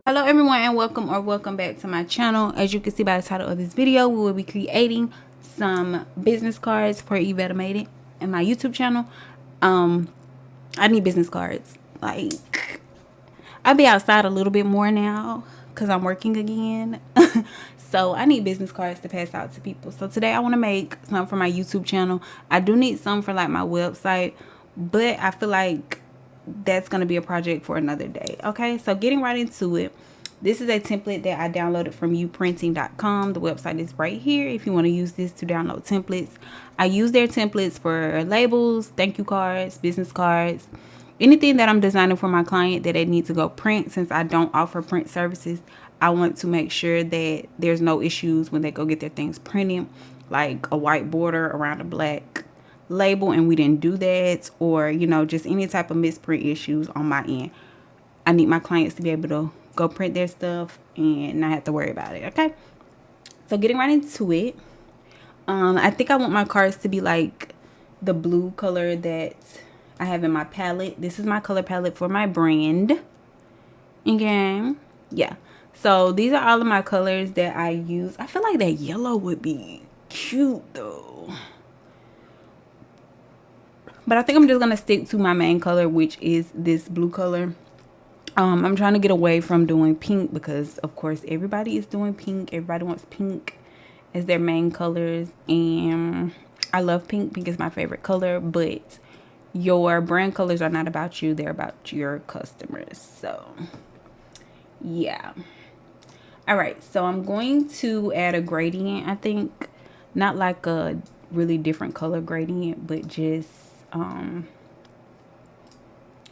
Hello everyone and welcome back to my channel. As you can see by the title of this video, we will be creating some business cards for evettamadeit and my YouTube channel. I need business cards. Like, I'll be outside a little bit more now because I'm working again. So I need business cards to pass out to people. So today I want to make some for my YouTube channel. I do need some for like my website, but I feel like that's going to be a project for another day. Okay, so getting right into it. This is a template that I downloaded from uprinting.com. The website is right here if you want to use this to download templates. I use their templates for labels, thank you cards, business cards, anything that I'm designing for my client that they need to go print. Since I don't offer print services, I want to make sure that there's no issues when they go get their things printed, like a white border around a black label and we didn't do that, or just any type of misprint issues on my end. I need my clients to be able to go print their stuff and not have to worry about it. Okay, so getting right into it. I think I want my cards to be like the blue color that I have in my palette. This is my color palette for my brand. Okay, yeah, so these are all of my colors that I use. I feel like that yellow would be cute though, but I think I'm just gonna stick to my main color, which is this blue color. I'm trying to get away from doing pink because of course everybody is doing pink. Everybody wants pink as their main colors, and I love pink. Pink is my favorite color, but your brand colors are not about you, they're about your customers. So yeah. All right, so I'm going to add a gradient. I think not like a really different color gradient, but just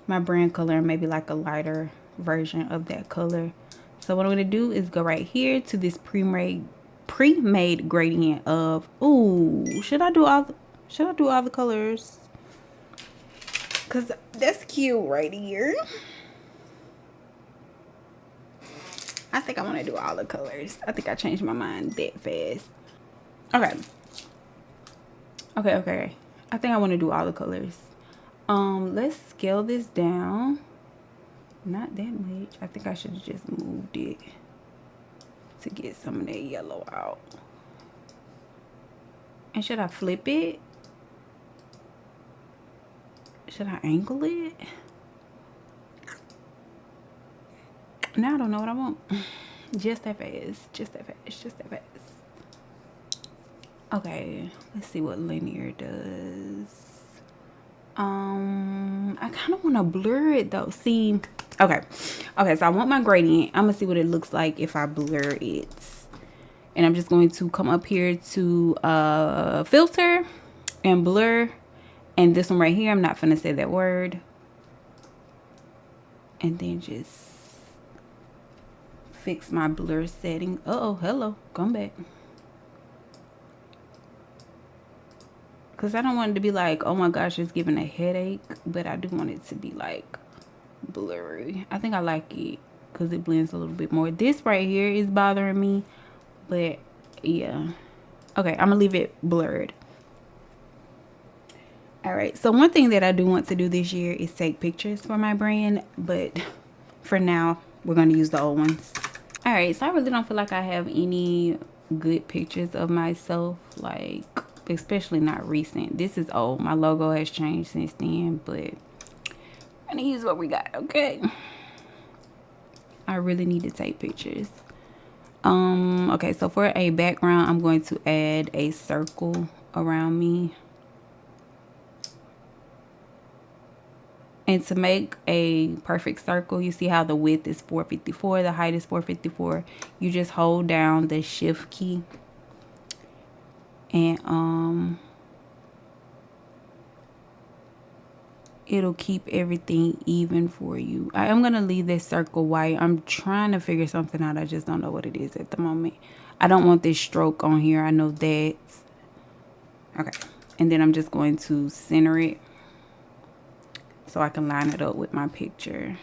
my brand color and maybe like a lighter version of that color. So what I'm going to do is go right here to this pre-made gradient of, ooh, should I do all the colors? Cuz that's cute right here. I think I want to do all the colors. I think I changed my mind that fast. Okay. Okay. I think I want to do all the colors. Let's scale this down. Not that much. I think I should have just moved it to get some of that yellow out. And should I flip it? Should I angle it? Now I don't know what I want. Just that fast. Okay, let's see what linear does. I kind of want to blur it though. See, okay, so I want my gradient. I'm gonna see what it looks like if I blur it. And I'm just going to come up here to filter and blur. And this one right here, I'm not gonna say that word. And then just fix my blur setting. Uh-oh, hello, come back. Because I don't want it to be like, oh my gosh, it's giving a headache. But I do want it to be like blurry. I think I like it because it blends a little bit more. This right here is bothering me. But yeah. Okay, I'm going to leave it blurred. All right, so one thing that I do want to do this year is take pictures for my brand. But for now, we're going to use the old ones. All right, so I really don't feel like I have any good pictures of myself, like especially not recent. This is old. My logo has changed since then, but I'm gonna use what we got. Okay, I really need to take pictures. Okay, so for a background, I'm going to add a circle around me. And to make a perfect circle, you see how the width is 454, the height is 454. You just hold down the shift key and it'll keep everything even for you. I am going to leave this circle white. I'm trying to figure something out. I just don't know what it is at the moment. I don't want this stroke on here. I know that. Okay. And then I'm just going to center it so I can line it up with my picture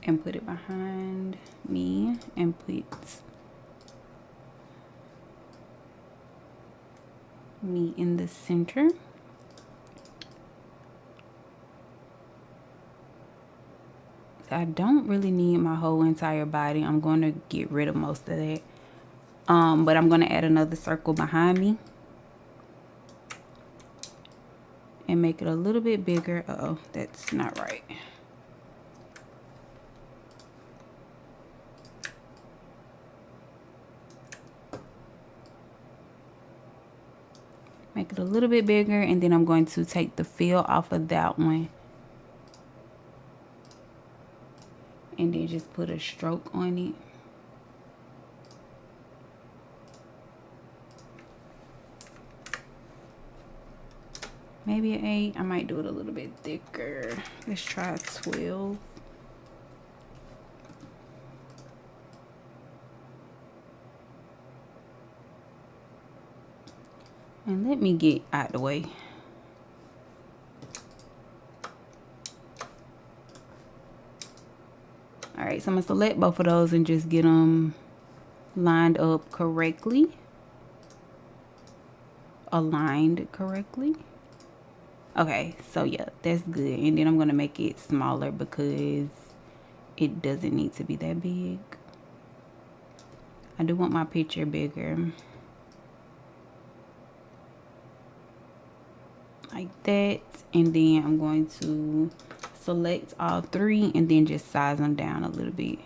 and put it behind me and put me in the center. I don't really need my whole entire body. I'm going to get rid of most of that. But I'm going to add another circle behind me and make it a little bit bigger. Uh-oh, that's not right. Make it a little bit bigger, and then I'm going to take the fill off of that one. And then just put a stroke on it. Maybe an 8. I might do it a little bit thicker. Let's try 12. And let me get out the way. Alright, so I'm going to select both of those and just get them lined up correctly. Aligned correctly. Okay, so yeah, that's good. And then I'm going to make it smaller because it doesn't need to be that big. I do want my picture bigger. Like that. And then I'm going to select all 3 and then just size them down a little bit.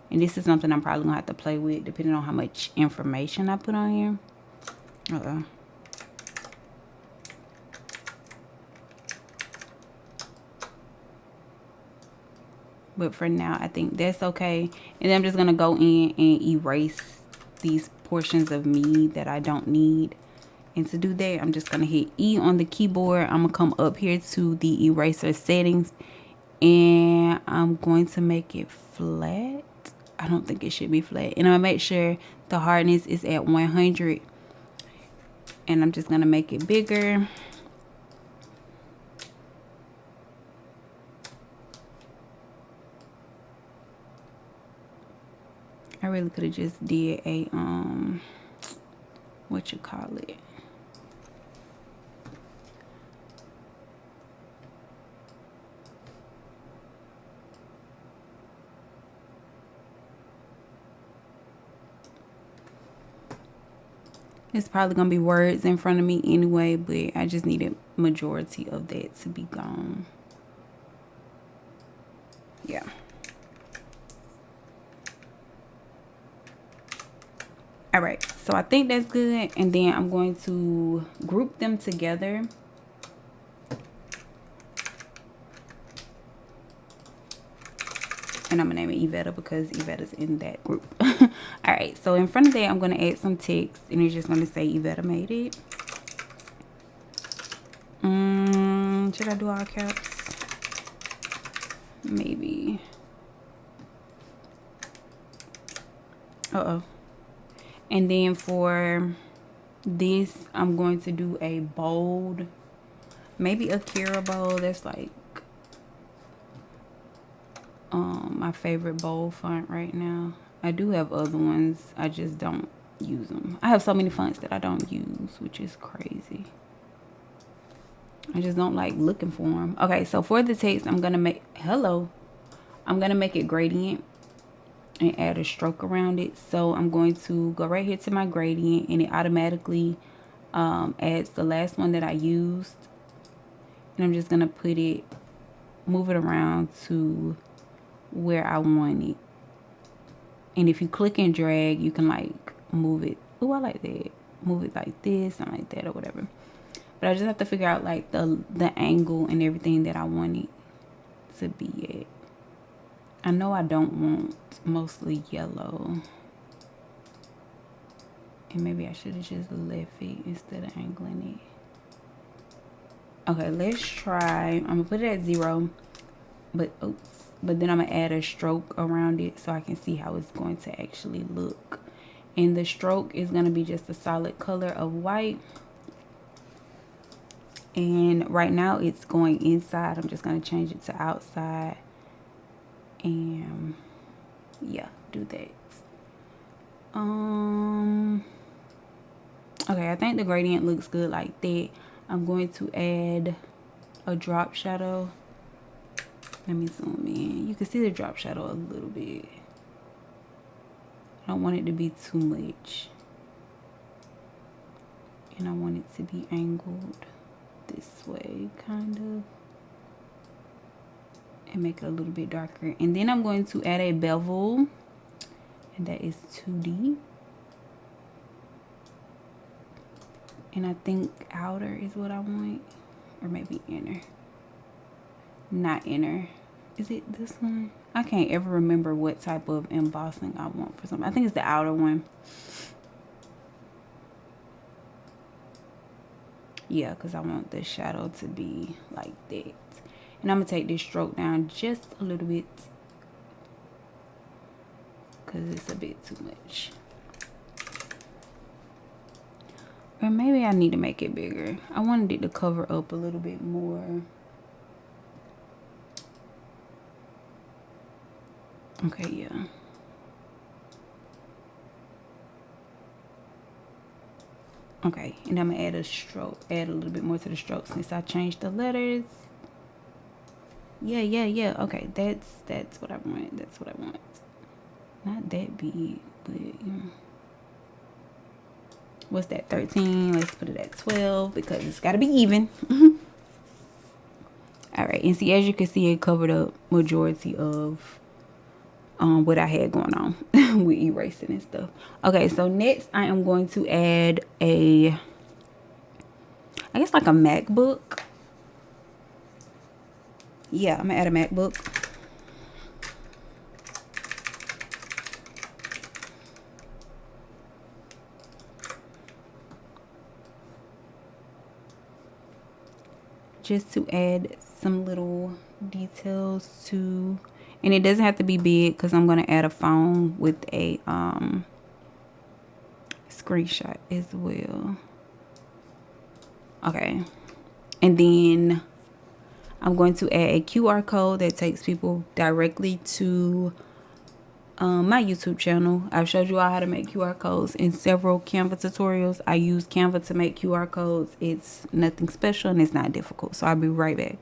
And this is something I'm probably going to have to play with depending on how much information I put on here. Uh-oh. But for now, I think that's okay. And then I'm just going to go in and erase these portions of me that I don't need. And to do that, I'm just going to hit E on the keyboard. I'm going to come up here to the eraser settings. And I'm going to make it flat. I don't think it should be flat. And I'm going to make sure the hardness is at 100. And I'm just going to make it bigger. I really could have just did a, what you call it? It's probably going to be words in front of me anyway, but I just needed majority of that to be gone. Yeah. All right, so I think that's good. And then I'm going to group them together. And I'm going to name it Evetta because Evetta's in that group. All right, so in front of that, I'm going to add some text. And it's just going to say Evetta made it. Should I do all caps? Maybe. Uh-oh. And then for this, I'm going to do a bold. Maybe a Kira bold. That's like my favorite bold font right now. I do have other ones, I just don't use them. I have so many fonts that I don't use, which is crazy. I just don't like looking for them. Okay, so for the text, I'm gonna make it gradient and add a stroke around it. So I'm going to go right here to my gradient, and it automatically adds the last one that I used. And I'm just gonna move it around to where I want it. And if you click and drag, you can like move it. Oh, I like that. Move it like this and like that or whatever. But I just have to figure out like the angle and everything that I want it to be at. I know I don't want mostly yellow. And maybe I should have just left it instead of angling it. Okay, let's try. I'm gonna put it at 0. But then I'm going to add a stroke around it so I can see how it's going to actually look. And the stroke is going to be just a solid color of white. And right now it's going inside. I'm just going to change it to outside. And yeah, do that. Okay, I think the gradient looks good like that. I'm going to add a drop shadow. Let me zoom in. You can see the drop shadow a little bit. I don't want it to be too much. And I want it to be angled this way, kind of. And make it a little bit darker. And then I'm going to add a bevel. And that is 2D. And I think outer is what I want. Or maybe inner. Not inner. Is it this one? I can't ever remember what type of embossing I want for something. I think it's the outer one. Yeah, because I want the shadow to be like that. And I'm going to take this stroke down just a little bit. Because it's a bit too much. Or maybe I need to make it bigger. I wanted it to cover up a little bit more. Okay, yeah. Okay, and I'm gonna add a stroke, add a little bit more to the stroke since I changed the letters. Yeah. Okay, that's what I want. That's what I want. Not that big, but you know. What's that? 13. Let's put it at 12 because it's gotta be even. All right, and see, as you can see, it covered up majority of what I had going on with erasing and stuff. Okay, so next I am going to add I guess like a MacBook. Yeah, I'm gonna add a MacBook. Just to add some little details to, and it doesn't have to be big because I'm gonna add a phone with a screenshot as well. Okay, and then I'm going to add a QR code that takes people directly to my YouTube channel. I've showed you all how to make QR codes in several Canva tutorials. I use Canva to make QR codes. It's nothing special and it's not difficult. So I'll be right back.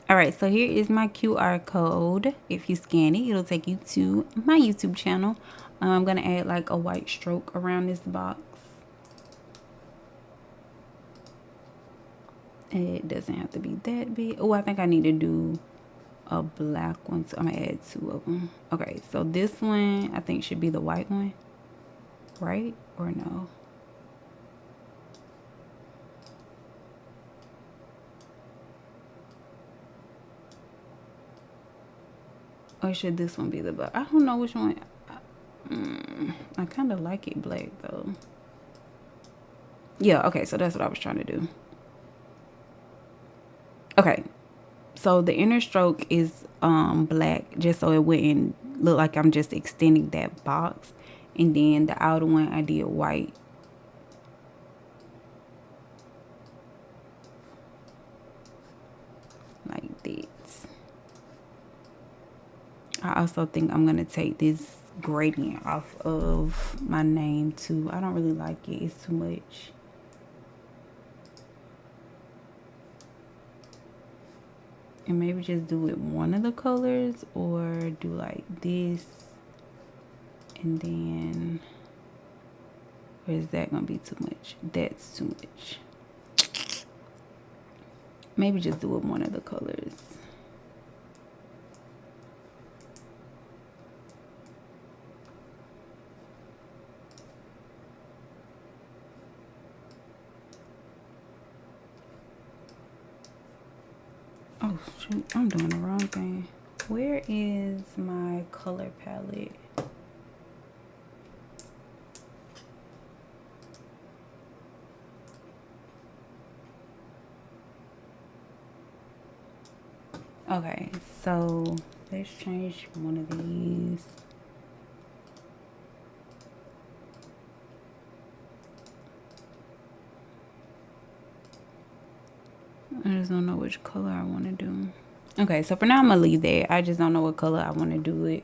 All right, so here is my QR code. If you scan it, it'll take you to my YouTube channel. I'm gonna add like a white stroke around this box. It doesn't have to be that big. Oh, I think I need to do a black one, so I'm gonna add 2 of them. Okay, so this one I think should be the white one, right? Or no? Or should this one be the black? I don't know which one. I kind of like it black though. Yeah, okay, so that's what I was trying to do. Okay, so the inner stroke is black, just so it wouldn't look like I'm just extending that box. And then the outer one I did white. Like this. I also think I'm gonna take this gradient off of my name too. I don't really like it, it's too much. And maybe just do it one of the colors, or do like this and then, or is that gonna be too much? That's too much. Maybe just do it one of the colors. Oh shoot, I'm doing the wrong thing. Where is my color palette? Okay, so let's change one of these. I just don't know which color I want to do. Okay, so for now I'm gonna leave that. I just don't know what color I want to do it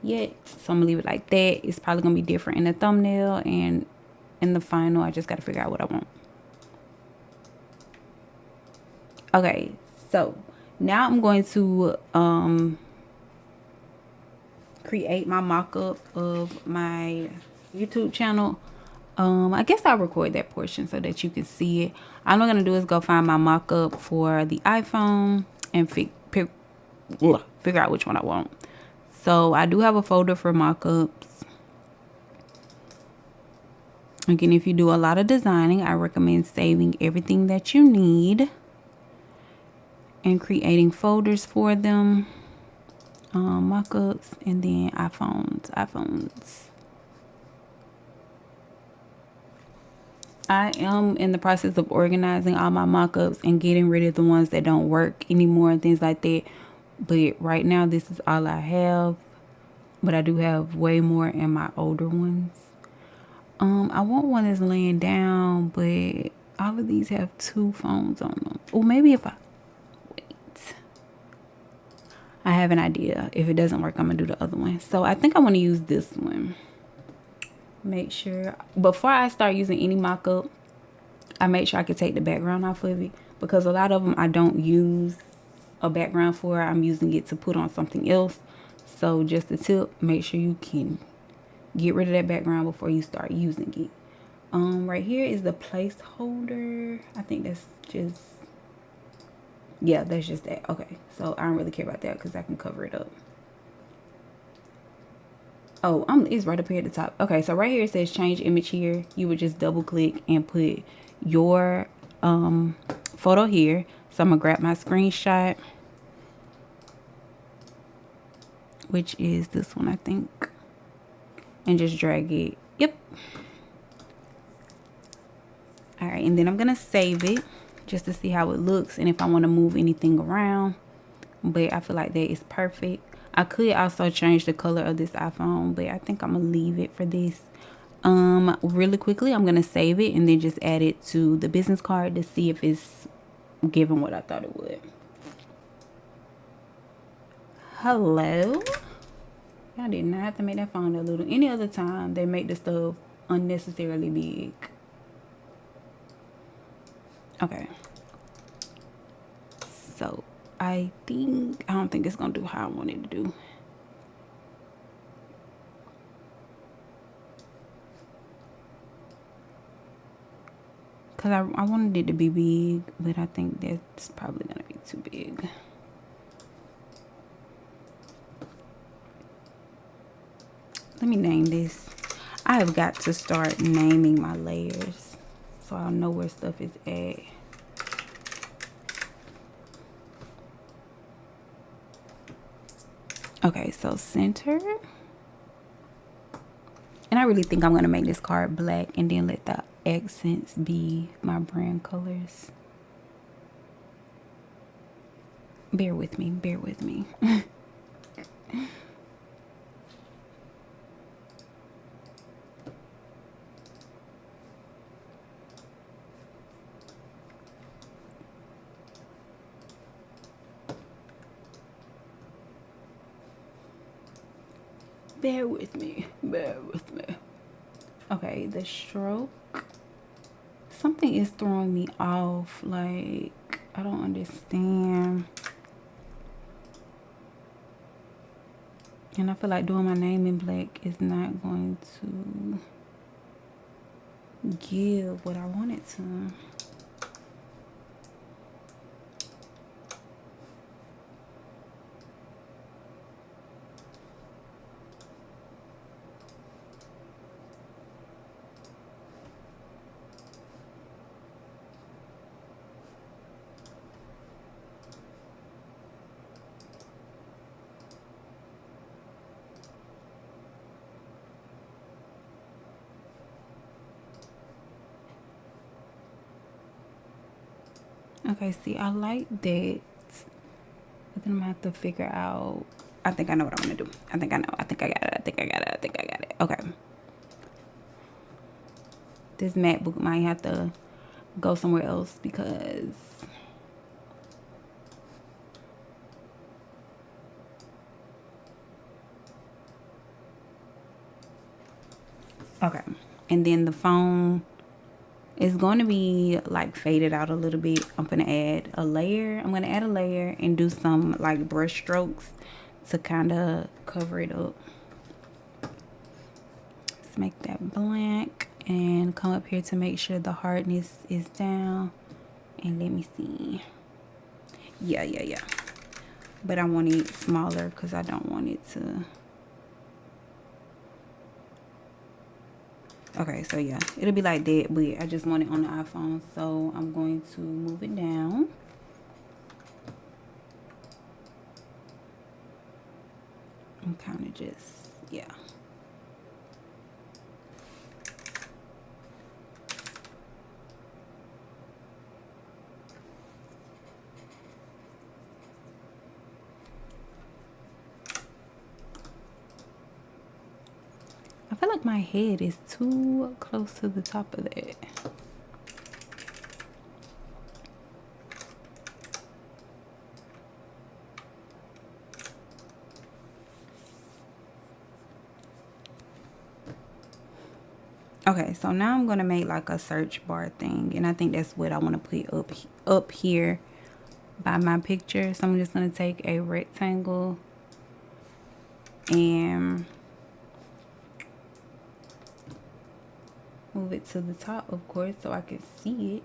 yet, so I'm gonna leave it like that. It's probably gonna be different in the thumbnail, and in the final I just gotta figure out what I want. Okay, So now I'm going to create my mock-up of my YouTube channel. I guess I'll record that portion so that you can see it. All I'm gonna do is go find my mock-up for the iPhone and figure out which one I want. So I do have a folder for mock-ups. Again, if you do a lot of designing, I recommend saving everything that you need and creating folders for them. Mockups, and then iPhones. I am in the process of organizing all my mockups and getting rid of the ones that don't work anymore and things like that. But right now, this is all I have. But I do have way more in my older ones. I want one that's laying down, but all of these have 2 phones on them. Or maybe if I have an idea. If it doesn't work, I'm gonna do the other one. So I think I want to use this one. Make sure before I start using any mock-up, I make sure I can take the background off of it, because a lot of them I don't use a background for. I'm using it to put on something else. So just a tip, make sure you can get rid of that background before you start using it. Right here is the placeholder. I think that's just, yeah, that's just that. Okay, so I don't really care about that because I can cover it up. Oh, it's right up here at the top. Okay, so right here it says change image here. You would just double click and put your photo here. So I'm gonna grab my screenshot, which is this one, I think, and just drag it. Yep. All right, and then I'm gonna save it just to see how it looks and if I want to move anything around. But I feel like that is perfect. I could also change the color of this iPhone, but I think I'm gonna leave it for this. Really quickly, I'm gonna save it and then just add it to the business card to see if it's giving what I thought it would. Hello. Y'all did not have to make that phone a little. Any other time they make the stuff unnecessarily big. Okay. So I don't think it's gonna do how I want it to do. Cause I wanted it to be big, but I think that's probably gonna be too big. Let me name this. I have got to start naming my layers so I'll know where stuff is at. Okay, so center. And I really think I'm gonna make this card black and then let the accents be my brand colors. Bear with me, bear with me. Bear with me, bear with me. Okay, the stroke. Something is throwing me off. Like, I don't understand. And I feel like doing my name in black is not going to give what I want it to. Okay, see, I like that. But then I'm gonna have to figure out. I think I know what I'm gonna do. I think I know. I think I got it. I think I got it. I think I got it. Okay. This MacBook might have to go somewhere else because okay. And then the phone It's going to be like faded out a little bit. I'm gonna add a layer. I'm gonna add a layer and do some like brush strokes to kind of cover it up. Let's make that blank and come up here to make sure the hardness is down. And let me see. Yeah. But I want it smaller because I don't want it to. Okay, so yeah, it'll be like that, but I just want it on the iPhone, so I'm going to move it down. I'm kind of just, yeah. I feel like my head is too close to the top of that. Okay, so now I'm gonna make like a search bar thing, and I think that's what I want to put up here by my picture. So I'm just gonna take a rectangle and move it to the top, of course, so I can see it.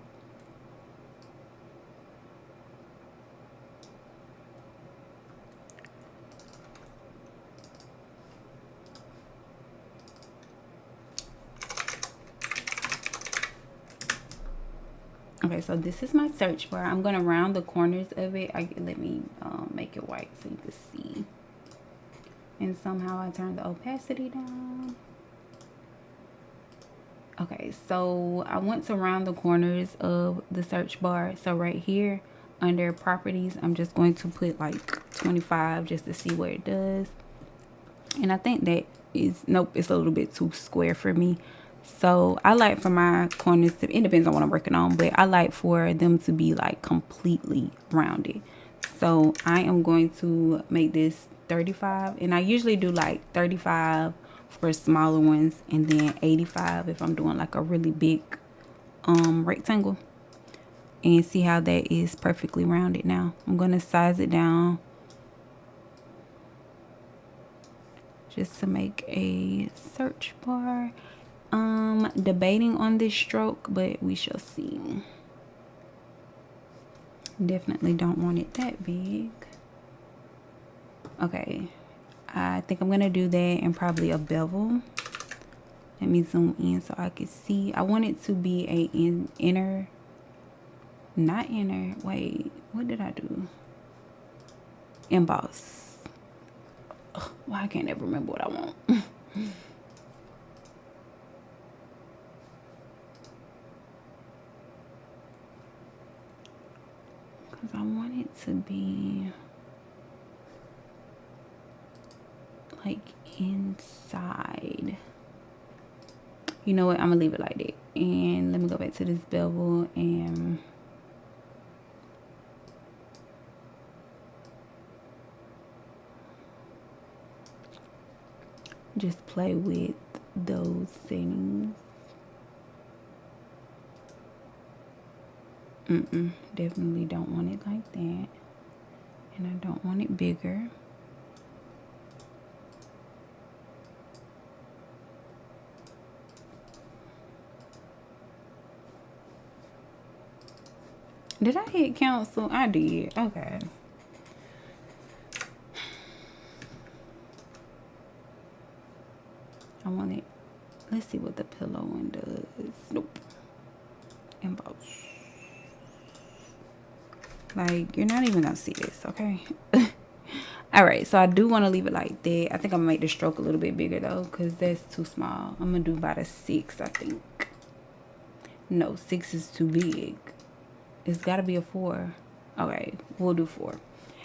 Okay, so this is my search bar. I'm gonna round the corners of it. Let me make it white so you can see. And somehow I turned the opacity down. Okay, so I want to round the corners of the search bar. So right here under properties, I'm just going to put like 25 just to see what it does. And I think that is, nope, it's a little bit too square for me. So I like for my corners to, it depends on what I'm working on, but I like for them to be like completely rounded. So I am going to make this 35, and I usually do like 35 for smaller ones and then 85 if I'm doing like a really big rectangle. And see how that is perfectly rounded now. I'm going to size it down just to make a search bar. Debating on this stroke, but we shall see. Definitely don't want it that big. Okay, I think I'm gonna do that and probably a bevel. Let me zoom in so I can see. I want it to be a inner, not inner, wait, what did I do? Emboss. Ugh, why I can't ever remember what I want. Because I want it to be like inside. You know what? I'm gonna leave it like that. And let me go back to this bevel and just play with those settings. Definitely don't want it like that. And I don't want it bigger. Did I hit cancel? I did. Okay. I want it. Let's see what the pillow one does. Nope. Emboss. Like, you're not even gonna see this, okay? All right, so I do want to leave it like that. I think I'm gonna make the stroke a little bit bigger though, because that's too small. I'm gonna do about a 6, I think. No, 6 is too big. It's gotta be a 4. Okay, we'll do 4.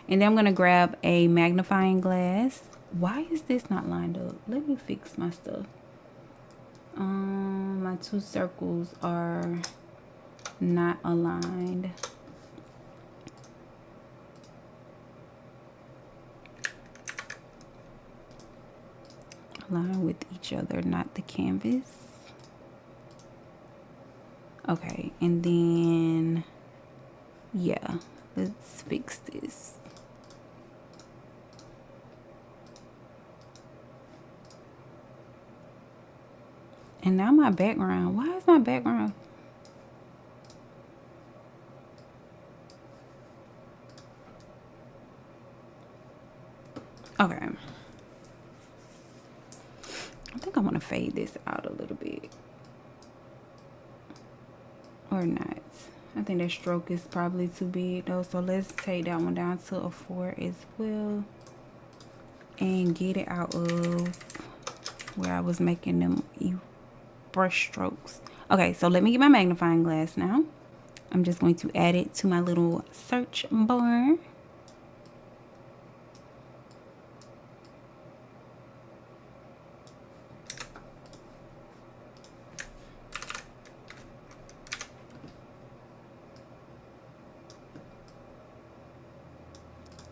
And then I'm gonna grab a magnifying glass. Why is this not lined up? Let me fix my stuff. My 2 circles are not aligned. Align with each other, not the canvas. Okay, and then, yeah, let's fix this. And now my background, why is my background? Okay. I think I want to fade this out a little bit. Or not. I think that stroke is probably too big though. So let's take that one down to a 4 as well. And get it out of where I was making them brush strokes. Okay, so let me get my magnifying glass now. I'm just going to add it to my little search bar.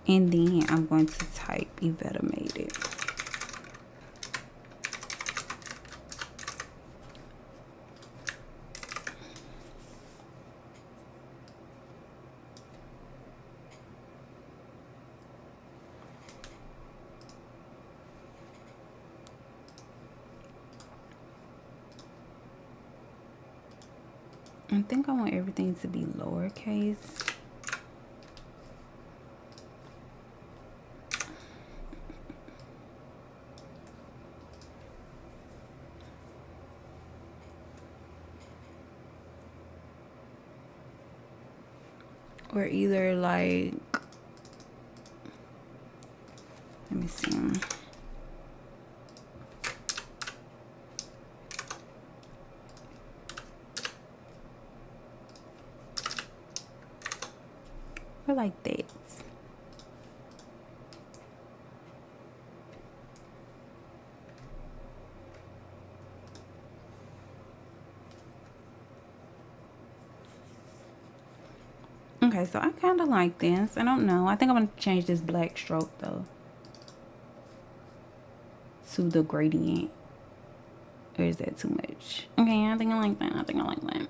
And then I'm going to type evettamadeit. I think I want everything to be lowercase. Or either like, let me see. Or like that. Okay, so I kind of like this. I don't know. I think I'm going to change this black stroke though to the gradient. Or is that too much? Okay, I think I like that. I think I like that.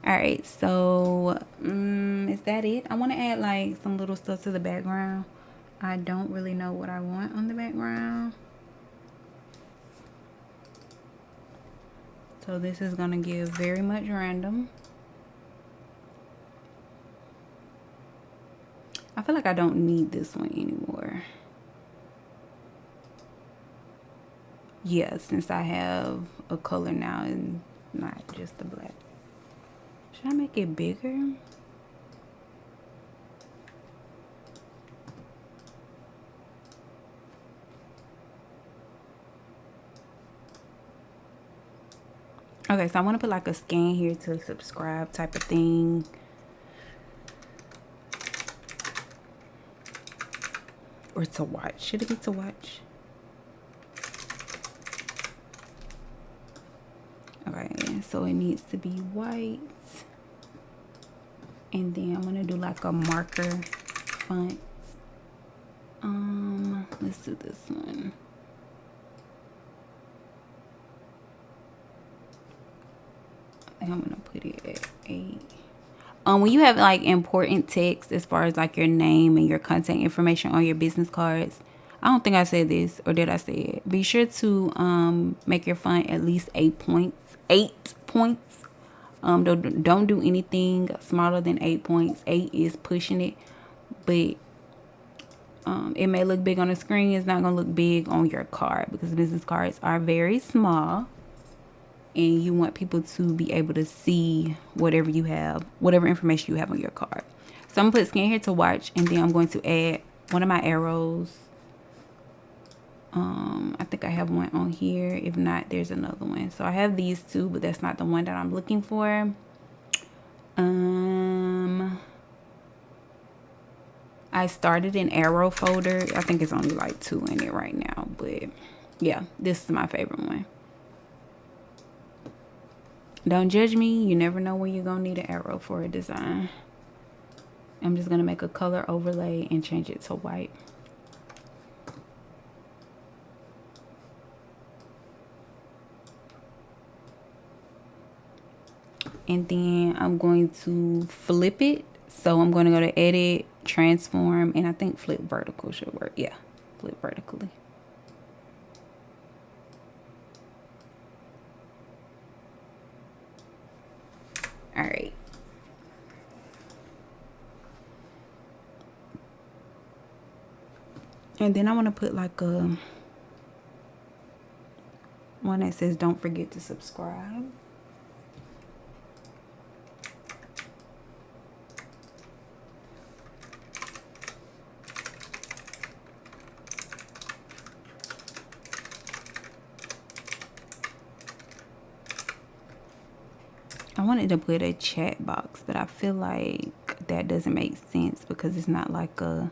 Alright, so is that it? I want to add like some little stuff to the background. I don't really know what I want on the background. So this is going to give very much random. I feel like I don't need this one anymore. Yeah, since I have a color now and not just the black. Should I make it bigger? Okay, so I want to put like a scan here to subscribe type of thing. Or to watch. Should it be to watch? Okay, so it needs to be white. And then I'm gonna do like a marker font. Let's do this one. I think I'm gonna put it at 8. When you have like important text as far as like your name and your contact information on your business cards, I don't think I said this, or did I say it? Be sure to make your font at least 8 points. 8 points. Don't do anything smaller than 8 points. 8 is pushing it, but it may look big on the screen. It's not gonna look big on your card because business cards are very small. And you want people to be able to see whatever you have, whatever information you have on your card. So I'm gonna put scan here to watch, and then I'm going to add one of my arrows. I think I have one on here. If not, there's another one. So I have these two, but that's not the one that I'm looking for. I started an arrow folder. I think it's only like 2 in it right now, but yeah, this is my favorite one. Don't judge me. You never know when you're going to need an arrow for a design. I'm just going to make a color overlay and change it to white. and then I'm going to flip it. So I'm going to go to edit, transform, and I think flip vertical should work. Yeah, flip vertically. All right. And then I want to put like a one that says don't forget to subscribe. I wanted to put a chat box, but I feel like that doesn't make sense because it's not like a,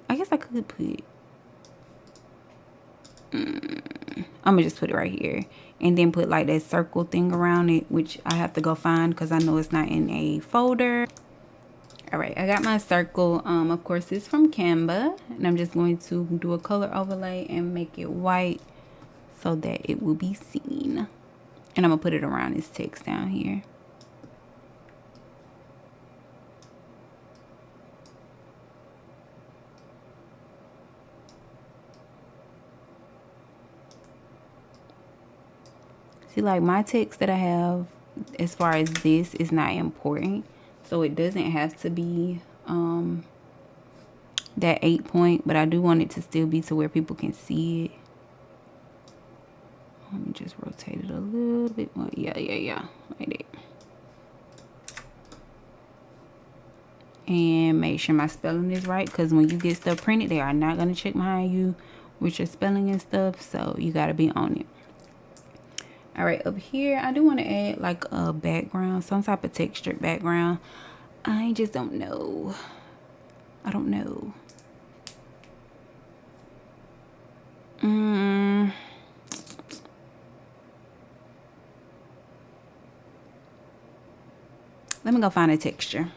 I guess I could put, I'm gonna just put it right here and then put like that circle thing around it, which I have to go find because I know it's not in a folder. All right, I got my circle. Of course, it's from Canva, and I'm just going to do a color overlay and make it white so that it will be seen. And I'm gonna put it around this text down here. See, like my text that I have as far as this is not important. So it doesn't have to be that 8 point, but I do want it to still be to where people can see it. Let me just rotate it a little bit more. Yeah, like that. And make sure my spelling is right, because when you get stuff printed, they are not going to check behind you with your spelling and stuff, so you got to be on it. All right, up here I do want to add like a background, some type of textured background. I just don't know. I don't know. Let me go find a texture.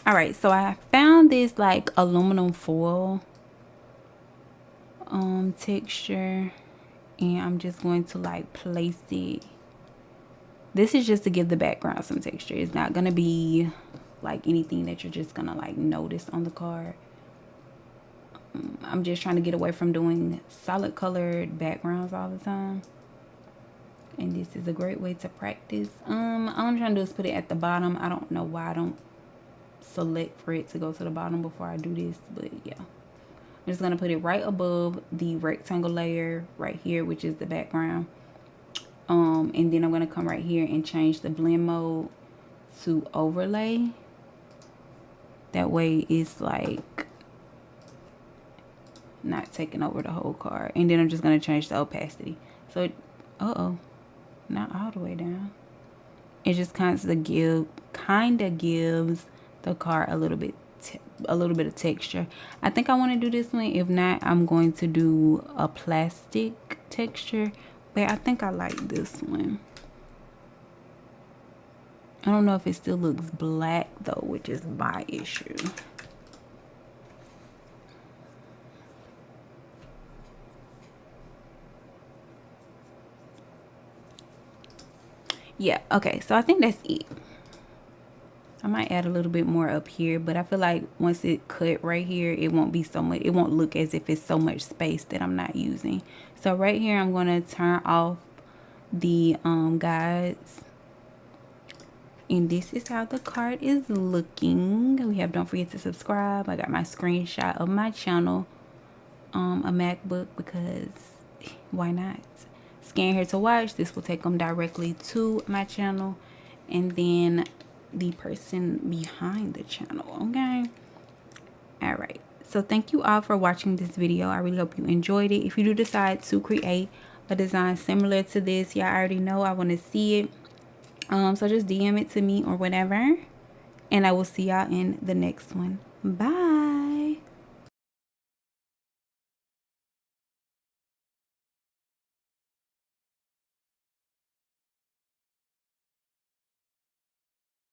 All right, so I found this like aluminum foil texture, and I'm just going to like place it. This is just to give the background some texture. It's not gonna be like anything that you're just gonna like notice on the card. I'm just trying to get away from doing solid colored backgrounds all the time, and this is a great way to practice. All I'm trying to do is put it at the bottom. I don't know why I don't select for it to go to the bottom before I do this, but yeah, I'm just gonna put it right above the rectangle layer right here, which is the background. And then I'm gonna come right here and change the blend mode to overlay. That way it's like not taking over the whole card. And then I'm just gonna change the opacity. So it, not all the way down. It just kind of gives the card a little bit of texture. I think I want to do this one. If not, I'm going to do a plastic texture, but I think I like this one. I don't know if it still looks black though, which is my issue. Yeah, okay, so I think that's it. I might add a little bit more up here, but I feel like once it cut right here, it won't be so much, it won't look as if it's so much space that I'm not using. So right here, I'm going to turn off the guides. And this is how the card is looking. We have don't forget to subscribe. I got my screenshot of my channel, a MacBook, because why not? Scan here to watch. This will take them directly to my channel, and then the person behind the channel. Okay, all right, so thank you all for watching this video. I really hope you enjoyed it. If you do decide to create a design similar to this, y'all already know I want to see it, so just DM it to me or whatever, and I will see y'all in the next one. Bye.